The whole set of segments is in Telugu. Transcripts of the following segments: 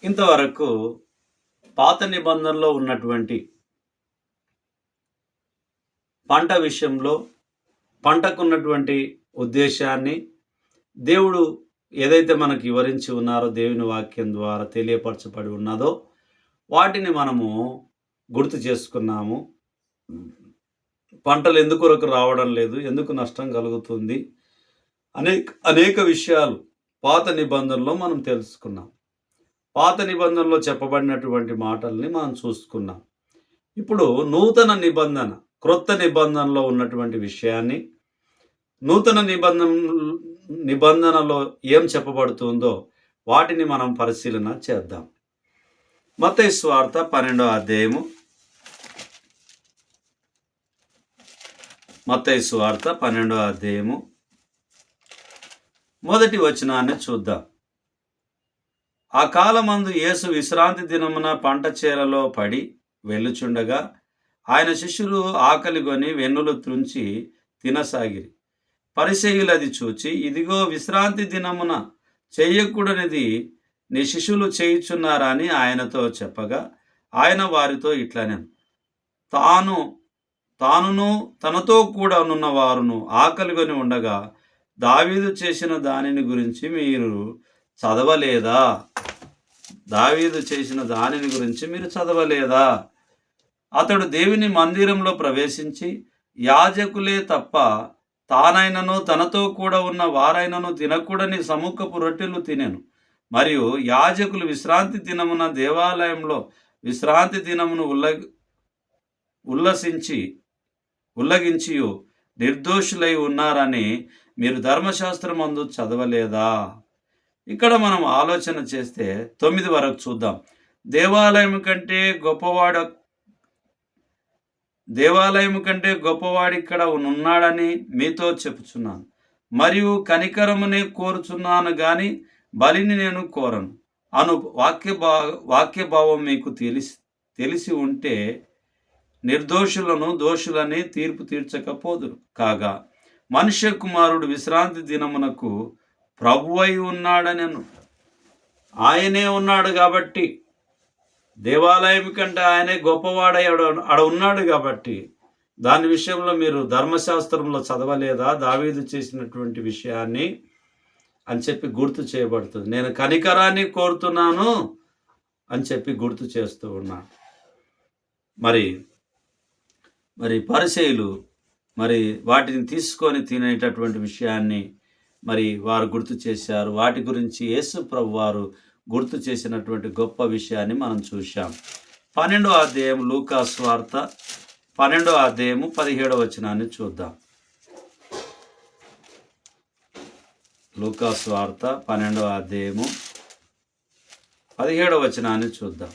ఇంతవరకు పాత నిబంధనలో ఉన్నటువంటి పంట విషయంలో పంటకున్నటువంటి ఉద్దేశాన్ని దేవుడు ఏదైతే మనకు వివరించి ఉన్నారో, దేవుని వాక్యం ద్వారా తెలియపరచబడి ఉన్నదో వాటిని మనము గుర్తు చేసుకున్నాము. పంటలు ఎందుకొరకు రావడం లేదు, ఎందుకు నష్టం కలుగుతుంది, అనేక విషయాలు పాత నిబంధనలో మనం తెలుసుకున్నాం. పాత నిబంధనలో చెప్పబడినటువంటి మాటల్ని మనం చూసుకున్నాం. ఇప్పుడు నూతన నిబంధన, క్రొత్త నిబంధనలో ఉన్నటువంటి విషయాన్ని, నూతన నిబంధనలో ఏం చెప్పబడుతుందో వాటిని మనం పరిశీలన చేద్దాం. మత్తయి సువార్త 12వ అధ్యాయము, మత్తయి సువార్త 12వ అధ్యాయము మొదటి వచనాన్ని చూద్దాం. ఆ కాలమందు యేసు విశ్రాంతి దినమున పంట చేలలో పడి వెళ్ళుచుండగా ఆయన శిష్యులు ఆకలిగొని వెన్నులు త్రుంచి తినసాగిరి. పరిసయ్యులు అది చూచి, ఇదిగో విశ్రాంతి దినమున చేయకూడనిది నీ శిష్యులు చేయుచున్నారా అని ఆయనతో చెప్పగా, ఆయన వారితో ఇట్లనెను, తానును తనతో కూడా నున్న వారును ఆకలిగొని ఉండగా దావీదు చేసిన దానిని గురించి మీరు చదవలేదా? దావీదు చేసిన దానిని గురించి మీరు చదవలేదా? అతడు దేవుని మందిరంలో ప్రవేశించి యాజకులే తప్ప తానైనను తనతో కూడా ఉన్న వారైనను తినకూడని సముఖపు రొట్టెలు తినెను. మరియు యాజకులు విశ్రాంతి దినమున దేవాలయంలో విశ్రాంతి దినమును ఉల్లగించి నిర్దోషులై ఉన్నారని మీరు ధర్మశాస్త్రమందు చదవలేదా? ఇక్కడ మనం ఆలోచన చేస్తే 9 వరకు చూద్దాం. దేవాలయం కంటే గొప్పవాడు ఇక్కడ ఉన్నాడని మీతో చెప్పుచున్నాను. మరియు కనికరమునే కోరుచున్నాను గాని బలిని నేను కోరను అను వాక్యభావం మీకు తెలిసి ఉంటే నిర్దోషులను దోషులని తీర్పు తీర్చకపోదురు. కాగా మనుష్య కుమారుడు విశ్రాంతి దినమునకు ప్రభువై ఉన్నాడనెను. ఆయనే ఉన్నాడు కాబట్టి, దేవాలయం కంటే ఆయనే గొప్పవాడై ఆడ ఉన్నాడు కాబట్టి, దాని విషయంలో మీరు ధర్మశాస్త్రంలో చదవలేదా దావీదు చేసినటువంటి విషయాన్ని అని చెప్పి గుర్తు చేయబడుతుంది. నేను కనికరాన్ని కోరుతున్నాను అని చెప్పి గుర్తు చేస్తూ ఉన్నాను. మరి పరిసయ్యులు మరి వాటిని తీసుకొని తినేటటువంటి విషయాన్ని మరి వారు గుర్తు చేశారు. వాటి గురించి యేసు ప్రభు వారు గుర్తు చేసినటువంటి గొప్ప విషయాన్ని మనం చూశాం. 12వ అధ్యాయం లూకా సువార్త 12వ అధ్యాయము 17వ వచనాన్ని చూద్దాం. లూకా సువార్త 12వ అధ్యాయము 17వ వచనాన్ని చూద్దాం.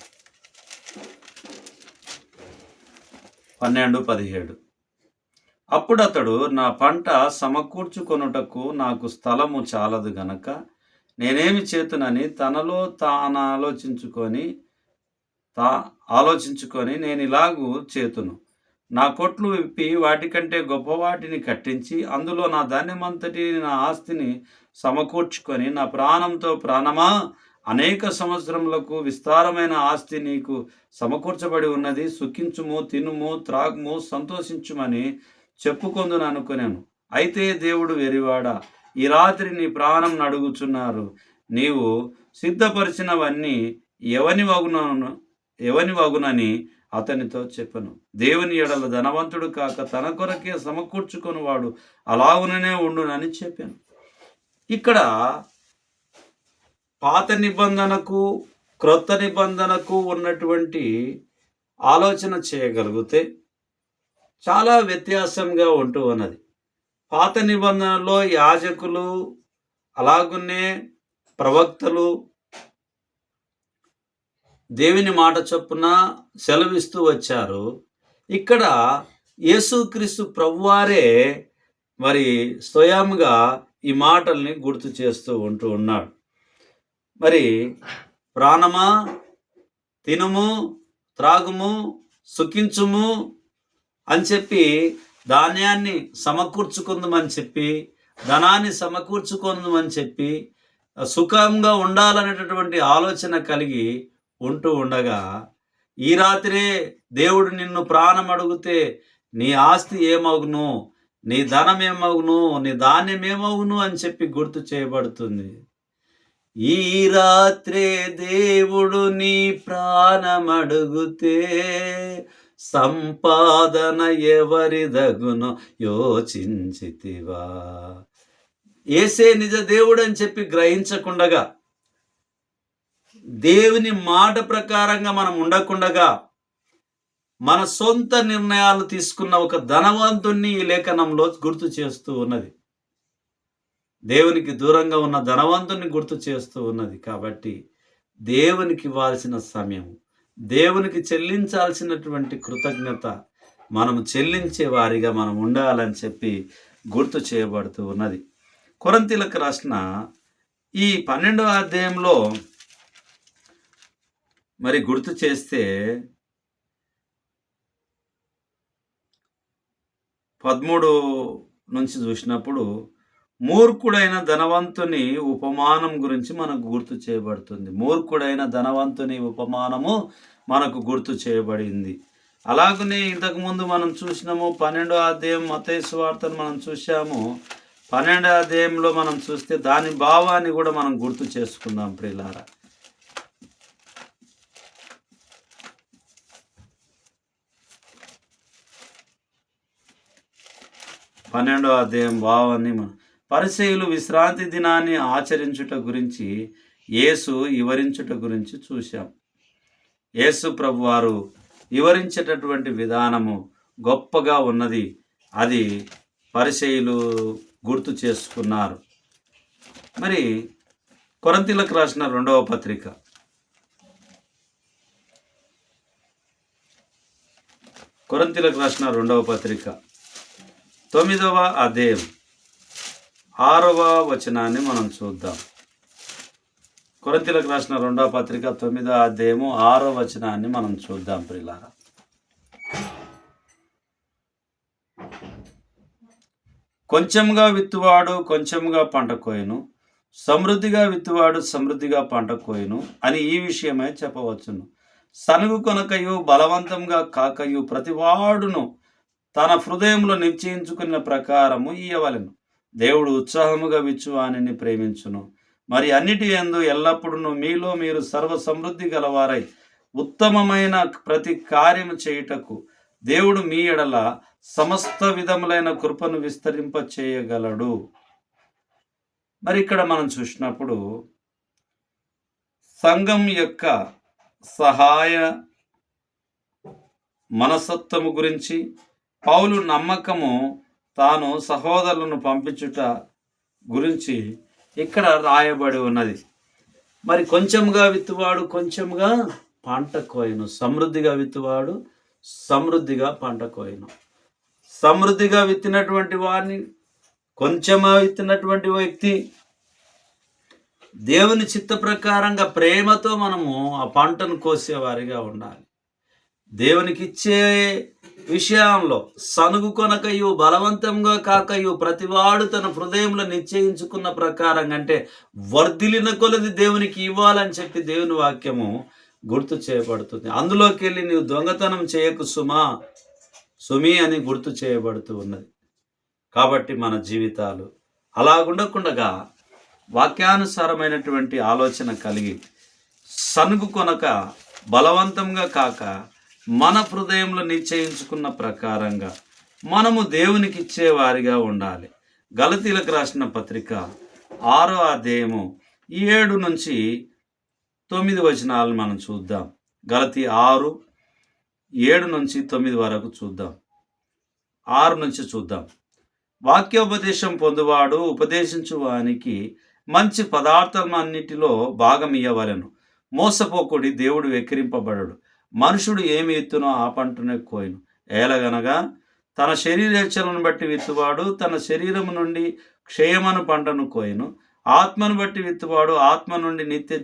12-17. అప్పుడు అతడు, నా పంట సమకూర్చుకొనుటకు నాకు స్థలము చాలదు గనక నేనేమి చేతునని తనలో తాను ఆలోచించుకొని నేను ఇలాగూ చేతును, నా కొట్లు విప్పి వాటికంటే గొప్ప వాటిని కట్టించి అందులో నా ధాన్యమంతటి నా ఆస్తిని సమకూర్చుకొని, నా ప్రాణంతో ప్రాణమా, అనేక సంవత్సరములకు విస్తారమైన ఆస్తి నీకు సమకూర్చబడి ఉన్నది, సుఖించుము, తినుము, త్రాగుము, సంతోషించుమని చెప్పుకొందును అనుకునేను. అయితే దేవుడు వెరివాడా, ఈ రాత్రి నీ ప్రాణం అడుగుచున్నారు. నీవు సిద్ధపరిచినవన్నీ ఎవని వగునని అతనితో చెప్పను. దేవుని ఎడల ధనవంతుడు కాక తన కొరకే సమకూర్చుకొని వాడు అలాగుననే ఉండునని చెప్పాను. ఇక్కడ పాత నిబంధనకు క్రొత్త నిబంధనకు ఉన్నటువంటి ఆలోచన చేయగలిగితే చాలా వ్యత్యాసంగా ఉంటూ ఉన్నది. పాత నిబంధనలో యాజకులు అలాగునే ప్రవక్తలు దేవుని మాట చొప్పున సెలవిస్తూ వచ్చారు. ఇక్కడ యేసుక్రీస్తు ప్రభువారే మరి స్వయంగా ఈ మాటల్ని గుర్తు చేస్తూ ఉన్నాడు. మరి ప్రాణమా, తినుము, త్రాగుము, సుఖించుము అని చెప్పి ధాన్యాన్ని సమకూర్చుకుందామని చెప్పి, ధనాన్ని సమకూర్చుకుందామని చెప్పి, సుఖంగా ఉండాలనేటటువంటి ఆలోచన కలిగి ఉంటూ ఉండగా, ఈ రాత్రే దేవుడు నిన్ను ప్రాణం అడిగితే నీ ఆస్తి ఏమగును, నీ ధనం ఏమగును, నీ ధాన్యం ఏమగును అని చెప్పి గుర్తు చేయబడుతుంది. ఈ రాత్రే దేవుడు నీ ప్రాణమడుగుతే సంపాదన ఎవరిదగునో యోచించితివా? యేసే నిజ దేవుడని చెప్పి గ్రహించకుండగా, దేవుని మాట ప్రకారంగా మనం ఉండకుండగా, మన సొంత నిర్ణయాలు తీసుకున్న ఒక ధనవంతుణ్ణి ఈ లేఖనంలో గుర్తు చేస్తూ ఉన్నది. దేవునికి దూరంగా ఉన్న ధనవంతుని గుర్తు చేస్తూ ఉన్నది. కాబట్టి దేవునికి ఇవ్వాల్సిన సమయం, దేవునికి చెల్లించాల్సినటువంటి కృతజ్ఞత మనము చెల్లించే వారిగా మనం ఉండాలని చెప్పి గుర్తు చేయబడుతూ ఉన్నది. కొరింథీయులకు రాసిన ఈ 12వ అధ్యాయంలో మరి గుర్తు చేస్తే 13 నుంచి చూసినప్పుడు మూర్ఖుడైన ధనవంతుని ఉపమానం గురించి మనకు గుర్తు చేయబడుతుంది. మూర్ఖుడైన ధనవంతుని ఉపమానము మనకు గుర్తు చేయబడింది. అలాగనే ఇంతకుముందు మనం చూసినాము 12వ అధ్యాయం మత్తయి సువార్తను మనం చూసాము. 12వ అధ్యాయంలో మనం చూస్తే దాని భావాన్ని కూడా మనం గుర్తు చేసుకుందాం ప్రియులారా. పన్నెండవ అధ్యాయం భావాన్ని పరిసయ్యులు విశ్రాంతి దినాన్ని ఆచరించుట గురించి యేసు వివరించుట గురించి చూశాం. యేసు ప్రభువారు వివరించేటటువంటి విధానము గొప్పగా ఉన్నది. అది పరిసయ్యులు గుర్తు చేసుకున్నారు. మరి కొరింథీయులకు రాసిన 2వ పత్రిక, కొరింథీయులకు రాసిన 2వ పత్రిక 9వ అధ్యాయం 6వ వచనాన్ని మనం చూద్దాం. కొరింథీయులకు రాసిన 2వ పత్రిక 9వ అధ్యాయము 6వ వచనాన్ని మనం చూద్దాం ప్రియులారా. కొంచెంగా విత్తువాడు కొంచెంగా పంట కోయను, సమృద్ధిగా విత్తువాడు సమృద్ధిగా పంట కోయను అని ఈ విషయమై చెప్పవచ్చును. సనుగు కొనకయు బలవంతంగా కాకయు ప్రతివాడును తన హృదయంలో నిశ్చయించుకున్న ప్రకారము ఇయ్యవలెను. దేవుడు ఉత్సాహముగా విచ్చువానిని ప్రేమించును. మరి అన్నిటి యందు ఎల్లప్పుడూ మీలో మీరు సర్వ సమృద్ధి గలవారై ఉత్తమమైన ప్రతి కార్యము చేయుటకు దేవుడు మీ ఎడల సమస్త విధములైన కృపను విస్తరింప చేయగలడు. మరి ఇక్కడ మనం చూసినప్పుడు సంఘం యొక్క సహాయ మనస్తత్వము గురించి, పౌలు నమ్మకము తాను సహోదరులను పంపించుట గురించి ఇక్కడ రాయబడి ఉన్నది. మరి కొంచెంగా విత్తువాడు కొంచెంగా పంట కోయను, సమృద్ధిగా విత్తువాడు సమృద్ధిగా పంట కోయను. సమృద్ధిగా విత్తినటువంటి వారిని, కొంచెంగా విత్తినటువంటి వ్యక్తి దేవుని చిత్త ప్రకారంగా ప్రేమతో మనము ఆ పంటను కోసేవారిగా ఉండాలి. దేవునికి ఇచ్చే విషయంలో సనుగు కొనకయు బలవంతంగా కాకయు ప్రతివాడు తన హృదయంలో నిశ్చయించుకున్న ప్రకారంగా, అంటే వర్ధిలిన కొలది దేవునికి ఇవ్వాలని చెప్పి దేవుని వాక్యము గుర్తు చేయబడుతుంది. అందులోకి వెళ్ళి నీవు దొంగతనం చేయకు సుమి అని గుర్తు చేయబడుతూ ఉన్నది. కాబట్టి మన జీవితాలు అలాగుండకుండగా వాక్యానుసారమైనటువంటి ఆలోచన కలిగి, సనుగు కొనక బలవంతంగా కాక మన హృదయంలో నిశ్చయించుకున్న ప్రకారంగా మనము దేవునికి ఇచ్చేవారిగా ఉండాలి. గలతీలకు రాసిన పత్రిక 6వ అధ్యాయము 7 నుంచి 9 వచనాలను మనం చూద్దాం. గలతీ 6, 7 నుంచి 9 వరకు చూద్దాం. 6 నుంచి చూద్దాం. వాక్యోపదేశం పొందువాడు ఉపదేశించు వానికి మంచి పదార్థం అన్నిటిలో భాగం ఇయ్యవలెను. మోసపోకుడి, దేవుడు వెక్కిరింపబడడు. మనుషుడు ఏమి విత్తునో ఆ పంటనే కోయను. ఏలగనగా తన శరీరేచ్ఛలను బట్టి విత్తువాడు తన శరీరము నుండి క్షయమను పంటను కోయను. ఆత్మను బట్టి విత్తువాడు ఆత్మ నుండి నిత్య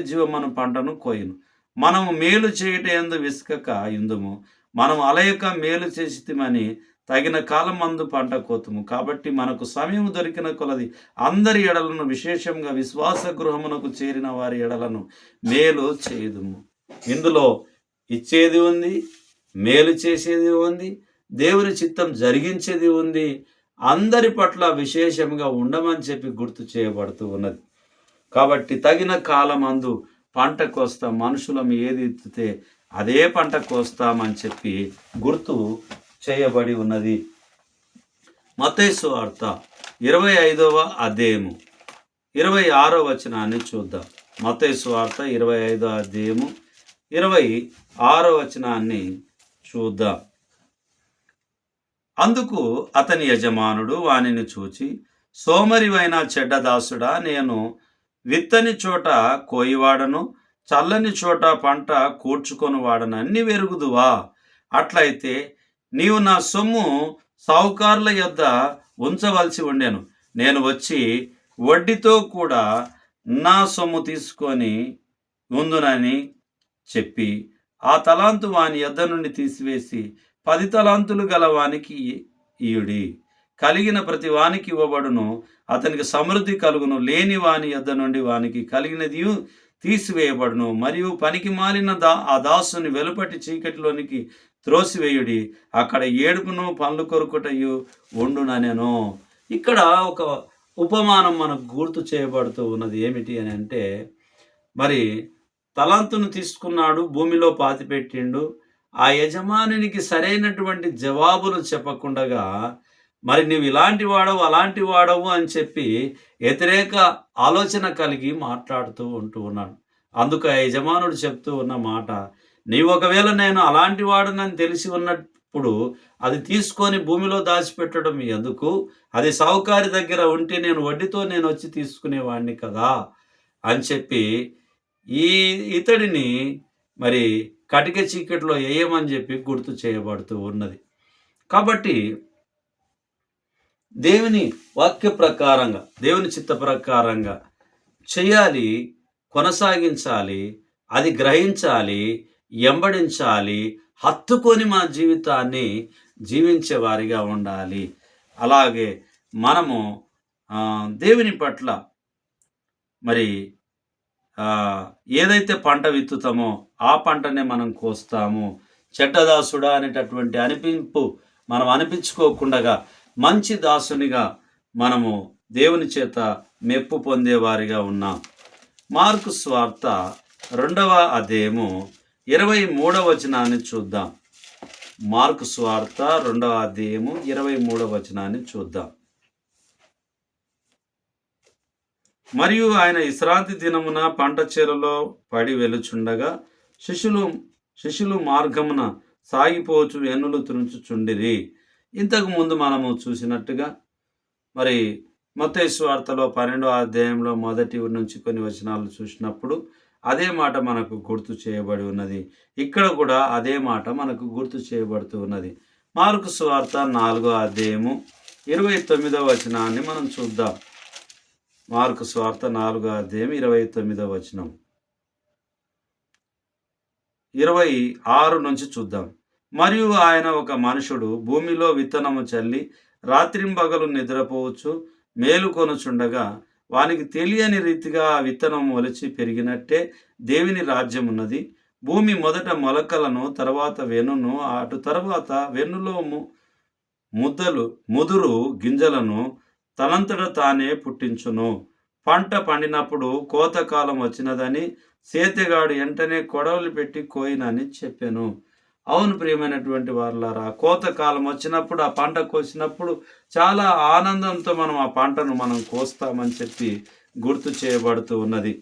జీవమను పంటను కోయను. మనము మేలు చేయుట యందు విసుకక యుందుము. మనం అలయక మేలు చేసితిమని తగిన కాలమందు పంట కోతుము. కాబట్టి మనకు సమయం దొరికిన కొలది అందరి ఎడలను, విశేషంగా విశ్వాస గృహమునకు చేరిన వారి ఎడలను మేలు చేయుదుము. ఇందులో ఇచ్చేది ఉంది, మేలు చేసేది ఉంది, దేవుని చిత్తం జరిగించేది ఉంది. అందరి పట్ల విశేషంగా ఉండమని చెప్పి గుర్తు చేయబడుతూ ఉన్నది. కాబట్టి తగిన కాలమందు పంట కోస్తాం. మనుషులం ఏది ఎత్తితే అదే పంట కోస్తామని చెప్పి గుర్తు చేయబడి ఉన్నది. మత్తయి సువార్త 25వ అధ్యాయము 26వ వచనాన్ని చూద్దాం. మత్తయి సువార్త 25వ అధ్యాయము 26వ వచనాన్ని చూద్దాం. అందుకు అతని యజమానుడు వానిని చూచి, సోమరివైన చెడ్డదాసుడా, నేను విత్తని చోట కోయివాడను, చల్లని చోట పంట కూర్చుకొని వాడనన్ని వెరుగుదువా? అట్లయితే నీవు నా సొమ్ము సావుకారుల యొద్ద ఉంచవలసి ఉండెను. నేను వచ్చి వడ్డీతో కూడా నా సొమ్ము తీసుకొని ఉందునని చెప్పి ఆ తలాంతు వాని యొద్ద నుండి తీసివేసి 10 తలాంతులు గల వానికి ఇయుడి. కలిగిన ప్రతి వానికి ఇవ్వబడును, అతనికి సమృద్ధి కలుగును. లేని వాని యొద్ద నుండి వానికి కలిగినది తీసివేయబడును. మరియు పనికి మాలిన ఆ దాసుని వెలుపటి చీకటిలోనికి త్రోసివేయుడి, అక్కడ ఏడుపును పండ్లు కొరుకుటయు ఉండుననెను. ఇక్కడ ఒక ఉపమానం మనకు గుర్తు చేయబడుతూ ఉన్నది. ఏమిటి అని అంటే, మరి తలాంతును తీసుకున్నాడు, భూమిలో పాతిపెట్టిండు. ఆ యజమానికి సరైనటువంటి జవాబులు చెప్పకుండగా, మరి నువ్వు ఇలాంటి వాడవు అలాంటి వాడవు అని చెప్పి వ్యతిరేక ఆలోచన కలిగి మాట్లాడుతూ ఉన్నాడు. అందుకు ఆ యజమానుడు చెప్తూ ఉన్న మాట, నీవు ఒకవేళ నేను అలాంటి వాడనని తెలిసి ఉన్నప్పుడు అది తీసుకొని భూమిలో దాచిపెట్టడం ఎందుకు? అది సావుకారి దగ్గర ఉంటే నేను వడ్డీతో నేను వచ్చి తీసుకునేవాడిని కదా అని చెప్పి ఇతడిని మరి కటిక చీకటిలో వేయమని చెప్పి గుర్తు చేయబడుతూ ఉన్నది. కాబట్టి దేవుని వాక్య ప్రకారంగా, దేవుని చిత్త ప్రకారంగా చేయాలి, కొనసాగించాలి, అది గ్రహించాలి, ఎంబడించాలి, హత్తుకొని మన జీవితాన్ని జీవించే వారిగా ఉండాలి. అలాగే మనము దేవుని పట్ల మరి ఏదైతే పంట విత్తుతామో ఆ పంటనే మనం కోస్తాము. చెడ్డదాసుడా అనేటటువంటి అనిపింపు మనం అనిపించుకోకుండా మంచి దాసునిగా మనము దేవుని చేత మెప్పు పొందేవారిగా ఉన్నాం. మార్కు సువార్త 2వ అధ్యాయము 23వ వచనాన్ని చూద్దాం. మార్కు సువార్త 2వ అధ్యాయము 23వ వచనాన్ని చూద్దాం. మరియు ఆయన విశ్రాంతి దినమున పంట చేలలో పడి వెలుచుండగా శిష్యులు మార్గమున సాగిపోచు ఎన్నులు త్రుంచుచుండిరి. ఇంతకు ముందు మనము చూసినట్టుగా మరి మత్తయి సువార్తలో 12వ అధ్యాయంలో మొదటి నుంచి కొన్ని వచనాలు చూసినప్పుడు అదే మాట మనకు గుర్తు చేయబడి ఉన్నది. ఇక్కడ కూడా అదే మాట మనకు గుర్తు చేయబడుతూ ఉన్నది. మార్కు సువార్త 4వ అధ్యాయము 29వ వచనాన్ని మనం చూద్దాం. మార్కు సువార్త 4వ అధ్యాయం 29వ వచనం 26 నుంచి చూద్దాం. మరియు ఆయన ఒక మనుషుడు భూమిలో విత్తనము చల్లి రాత్రింబగలు నిద్రపోవచ్చు మేలుకొనుచుండగా వానికి తెలియని రీతిగా ఆ విత్తనం మొలిచి పెరిగినట్టే దేవుని రాజ్యం ఉన్నది. భూమి మొదట మొలకలను, తర్వాత వెన్నును, అటు తర్వాత వెన్నులో ముదురు గింజలను తనంతట తానే పుట్టించును. పంట పండినప్పుడు కోతకాలం వచ్చినదని సేతగాడు వెంటనే కొడవలు పెట్టి కోయినని చెప్పాను. అవును ప్రియమైనటువంటి వారులారా, కోతకాలం వచ్చినప్పుడు ఆ పంట కోసినప్పుడు చాలా ఆనందంతో మనం ఆ పంటను మనం కోస్తామని చెప్పి గుర్తు చేయబడుతూ ఉన్నది.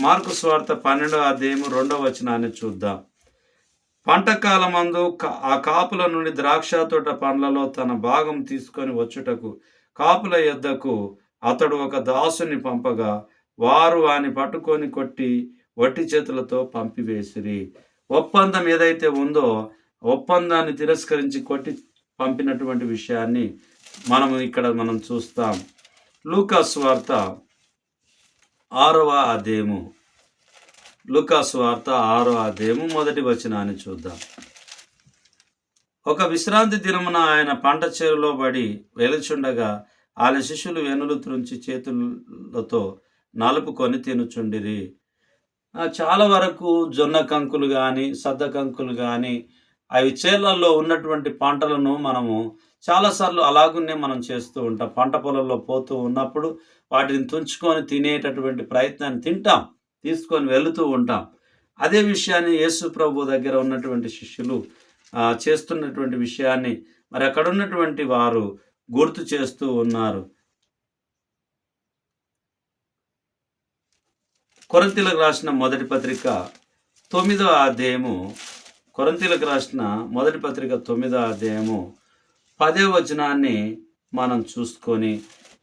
మార్కు సువార్త 12వ అధ్యాయము 2వ వచనాన్ని చూద్దాం. పంటకాలమందు ఆ కాపుల నుండి ద్రాక్ష తోట పండ్లలో తన భాగం తీసుకొని వచ్చుటకు కాపుల యొద్దకు అతడు ఒక దాసుని పంపగా వారు వాని పట్టుకొని కొట్టి వట్టి చేతులతో పంపివేసిరి. ఒప్పందం ఏదైతే ఉందో ఒప్పందాన్ని తిరస్కరించి కొట్టి పంపినటువంటి విషయాన్ని మనం చూస్తాం. లూకా సువార్త 6వ అధ్యాయము లూకా సువార్త 6వ అధ్యాయము మొదటి వచనాన్ని చూద్దాం. ఒక విశ్రాంతి దినమున ఆయన పంట చేరులో పడి వెలుచుండగా ఆయన శిష్యులు వెనులు త్రుంచి చేతులతో నలుపుకొని తినుచుండిరి. చాలా వరకు జొన్న కంకులు గాని, సద్ద కంకులు గాని, అవి చేలల్లో ఉన్నటువంటి పంటలను మనము చాలా సార్లు అలాగున్నే మనం చేస్తూ ఉంటాం. పంట పొలంలో పోతూ ఉన్నప్పుడు వాటిని తుంచుకొని తినేటటువంటి ప్రయత్నాన్ని తింటాం. తీసుకొని వెళుతూ ఉంటాం. అదే విషయాన్ని యేసు ప్రభు దగ్గర ఉన్నటువంటి శిష్యులు చేస్తున్నటువంటి విషయాన్ని మరి అక్కడున్నటువంటి వారు గుర్తు చేస్తూ ఉన్నారు. కొరింథీయులకు రాసిన మొదటి పత్రిక 9వ అధ్యాయము, కొరింథీయులకు రాసిన మొదటి పత్రిక 9వ అధ్యాయము 10వ వచనాన్ని మనం చూసుకొని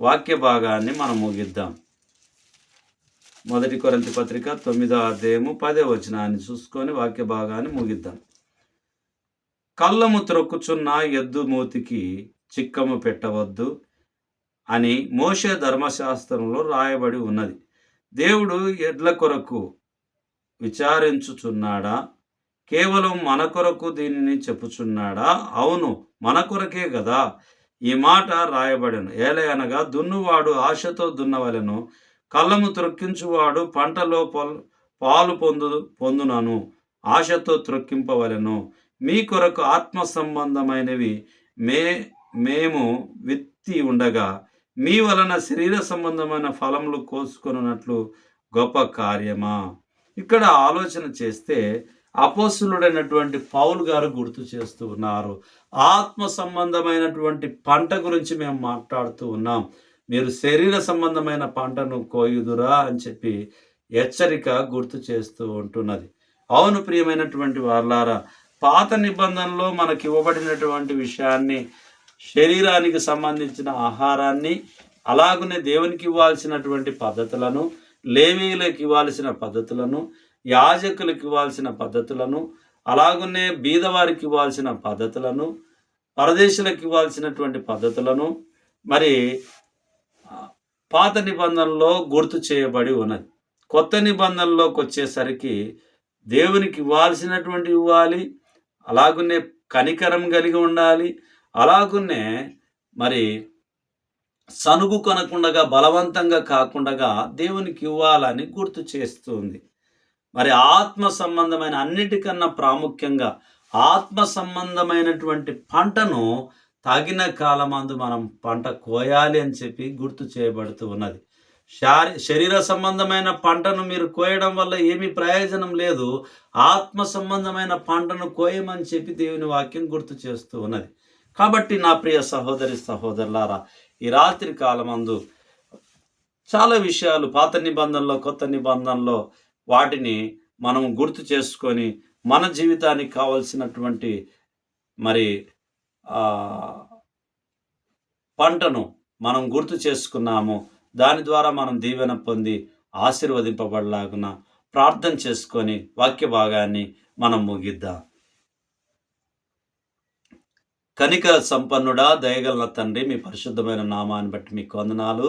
వాక్య భాగాన్ని మనం ముగిద్దాం. మొదటి కొరింథీ పత్రిక 9వ అధ్యాయము 10వ వచనాన్ని చూసుకొని వాక్య భాగాన్ని ముగిద్దాం. కళ్ళము త్రొక్కుచున్న ఎద్దు మూతికి చిక్కము పెట్టవద్దు అని మోషే ధర్మశాస్త్రంలో రాయబడి ఉన్నది. దేవుడు ఎడ్ల కొరకు విచారించుచున్నాడా? కేవలం మన కొరకు దీనిని చెప్పుచున్నాడా? అవును, మన కొరకే గదా ఈ మాట రాయబడెను. ఏలయనగా దున్నువాడు ఆశతో దున్నవలెను, కళ్ళము త్రొక్కించువాడు పంటలో పాలు పొందునను ఆశతో త్రొక్కింపవలెను. మీ కొరకు ఆత్మ సంబంధమైనవి మేము విత్తి ఉండగా మీ వలన శరీర సంబంధమైన ఫలములు కోసుకొనున్నట్లు గొప్ప కార్యమా? ఇక్కడ ఆలోచన చేస్తే అపోస్తులుడైనటువంటి పౌలు గారు గుర్తు చేస్తూ ఉన్నారు. ఆత్మ సంబంధమైనటువంటి పంట గురించి మేము మాట్లాడుతూ ఉన్నాం. మీరు శరీర సంబంధమైన పంటను కోయుదురా అని చెప్పి హెచ్చరిక గుర్తు చేస్తూ ఉంటున్నది. అవును ప్రియమైనటువంటి వారలారా, పాత నిబంధనలో మనకి ఇవ్వబడినటువంటి విషయాన్ని, శరీరానికి సంబంధించిన ఆహారాన్ని, అలాగనే దేవునికి ఇవ్వాల్సినటువంటి పద్ధతులను, లేవీయులకు ఇవ్వాల్సిన పద్ధతులను, యాజకులకు ఇవ్వాల్సిన పద్ధతులను, అలాగనే బీదవారికి ఇవ్వాల్సిన పద్ధతులను, పరదేశులకు ఇవ్వాల్సినటువంటి పద్ధతులను మరి పాత నిబంధనలో గుర్తు చేయబడి ఉన్నది. కొత్త నిబంధనలోకి వచ్చేసరికి దేవునికి ఇవ్వాల్సినటువంటి ఇవ్వాలి, అలాగునే కనికరం కలిగి ఉండాలి, అలాగునే మరి సనుగు కొనకుండా బలవంతంగా కాకుండా దేవునికి ఇవ్వాలని గుర్తు చేస్తుంది. మరి ఆత్మ సంబంధమైన అన్నిటికన్నా ప్రాముఖ్యంగా ఆత్మ సంబంధమైనటువంటి పంటను తగిన కాలమందు మనం పంట కోయాలి అని చెప్పి గుర్తు చేయబడుతూ ఉన్నది. శరీర సంబంధమైన పంటను మీరు కోయడం వల్ల ఏమీ ప్రయోజనం లేదు. ఆత్మ సంబంధమైన పంటను కోయమని చెప్పి దేవుని వాక్యం గుర్తు చేస్తూ ఉన్నది. కాబట్టి నా ప్రియ సహోదరి సహోదరులారా, ఈ రాత్రి కాలమందు చాలా విషయాలు పాత నిబంధనలో, కొత్త నిబంధనలో వాటిని మనం గుర్తు చేసుకొని మన జీవితానికి కావలసినటువంటి మరి పంటను మనం గుర్తు చేసుకున్నాము. దాని ద్వారా మనం దీవెన పొంది ఆశీర్వదింపబడలాగున ప్రార్థన చేసుకొని వాక్య భాగాన్ని మనం ముగిద్దాం. కనికర సంపన్నుడా, దయగల తండ్రి, మీ పరిశుద్ధమైన నామాన్ని బట్టి మీకు వందనాలు.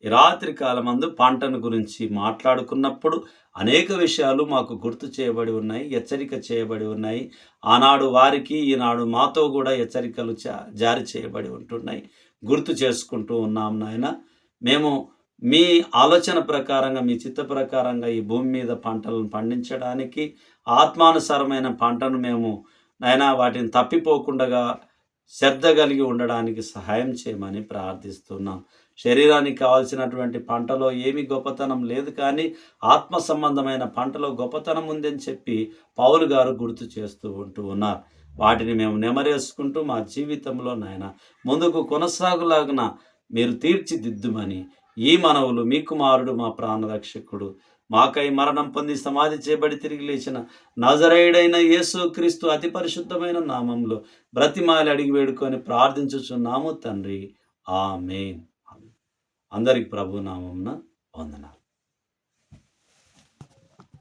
ఈ రాత్రి కాలమందు పంటను గురించి మాట్లాడుకున్నప్పుడు అనేక విషయాలు మాకు గుర్తు చేయబడి ఉన్నాయి, హెచ్చరిక చేయబడి ఉన్నాయి. ఆనాడు వారికి, ఈనాడు మాతో కూడా హెచ్చరికలు జారీ చేయబడి ఉంటున్నాయి. గుర్తు చేసుకుంటూ ఉన్నాం నాయన. మేము మీ ఆలోచన ప్రకారంగా, మీ చిత్త ప్రకారంగా ఈ భూమి మీద పంటలను పండించడానికి, ఆత్మానుసారమైన పంటను మేము నాయన వాటిని తప్పిపోకుండా శ్రద్ధ కలిగి ఉండడానికి సహాయం చేయమని ప్రార్థిస్తున్నాం. శరీరానికి కావాల్సినటువంటి పంటలో ఏమి గొప్పతనం లేదు, కానీ ఆత్మ సంబంధమైన పంటలో గొప్పతనం ఉందని చెప్పి పౌలు గారు గుర్తు చేస్తూ ఉన్నారు. వాటిని మేము నెమరేసుకుంటూ మా జీవితంలో నాయన ముందుకు కొనసాగులాగున మీరు తీర్చిదిద్దుమని ఈ మనవులు మీ కుమారుడు, మా ప్రాణరక్షకుడు, మాకై మరణం పొంది సమాధి చేయబడి తిరిగి లేచిన నజరేయుడైన యేసు క్రీస్తు అతి పరిశుద్ధమైన నామంలో బ్రతిమాలి అడిగి వేడుకొని ప్రార్థించుచున్నాము తండ్రి. ఆమేన్. అందరికి ప్రభు నామమున వందనాలు.